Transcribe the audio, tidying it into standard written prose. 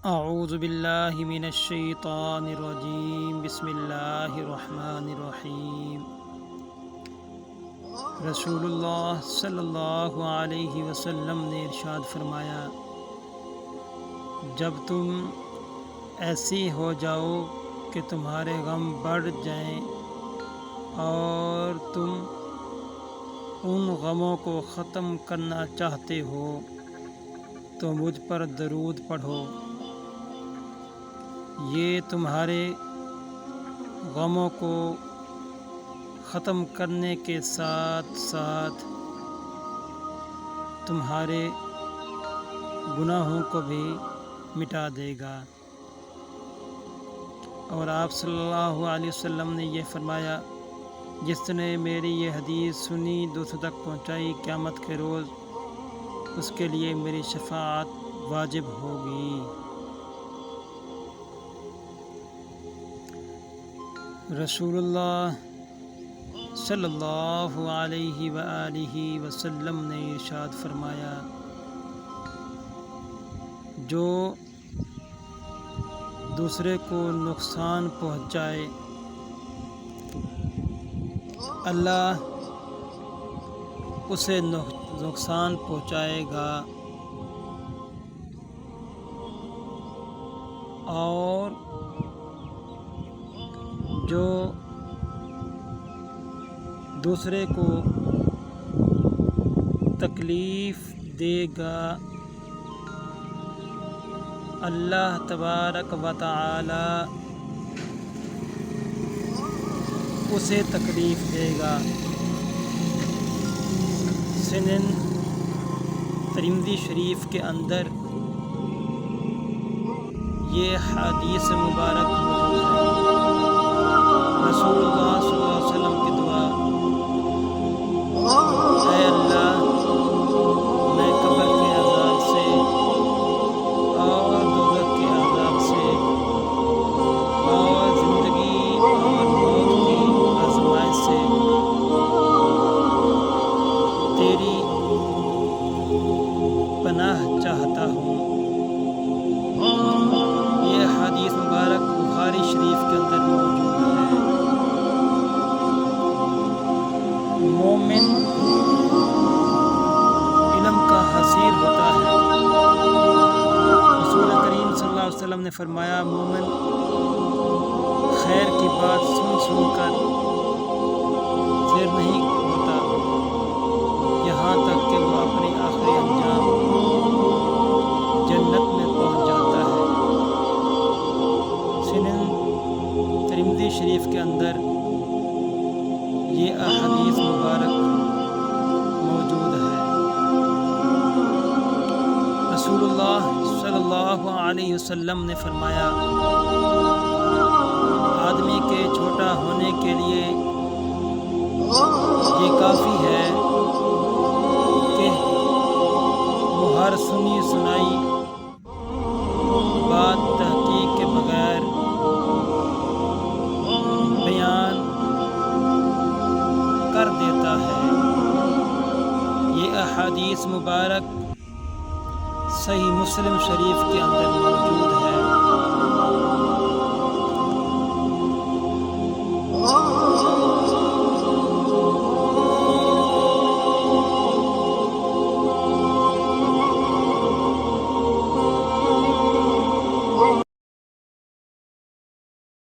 اعوذ باللہ من الشیطان الرجیم، بسم اللہ الرحمن الرحیم۔ رسول اللہ صلی اللہ علیہ وسلم نے ارشاد فرمایا، جب تم ایسی ہو جاؤ کہ تمہارے غم بڑھ جائیں اور تم ان غموں کو ختم کرنا چاہتے ہو تو مجھ پر درود پڑھو، یہ تمہارے غموں کو ختم کرنے کے ساتھ ساتھ تمہارے گناہوں کو بھی مٹا دے گا۔ اور آپ صلی اللہ علیہ وسلم نے یہ فرمایا، جس نے میری یہ حدیث سنی، دوسروں تک پہنچائی، قیامت کے روز اس کے لیے میری شفاعت واجب ہوگی۔ رسول اللہ صلی اللہ علیہ وآلہ وسلم نے ارشاد فرمایا، جو دوسرے کو نقصان پہنچائے اللہ اسے نقصان پہنچائے گا، اور جو دوسرے کو تکلیف دے گا اللہ تبارک و تعالی اسے تکلیف دے گا۔ سنن ترمذی شریف کے اندر یہ حدیث مبارک موجود ہے۔ رسول اللہ صلی اللہ علیہ وسلم کی دعا، اے اللہ میں قبر کے عذاب سے اور دوزخ کے عذاب سے اور زندگی اور موت کی آزمائش سے تیری پناہ چاہتا ہوں۔ یہ حدیث مبارک بخاری شریف کے اندر موجود ہے۔ مومن علم کا حصیر ہوتا ہے۔ رسول کریم صلی اللہ علیہ وسلم نے فرمایا، مومن خیر کی بات سن کر سیر نہیں ہوتا یہاں تک کہ وہ اپنے آخری انجام جنت میں پہنچ جاتا ہے۔ سنن ترمذی شریف کے اندر یہ احادیث مبارک موجود ہے۔ رسول اللہ صلی اللہ علیہ وسلم نے فرمایا، آدمی کے چھوٹا ہونے کے لیے یہ کافی ہے کہ وہ ہر سنی سنائی بات تحقیق کے بغیر بیان کر دیتا ہے۔ یہ احادیث مبارک صحیح مسلم شریف کے اندر موجود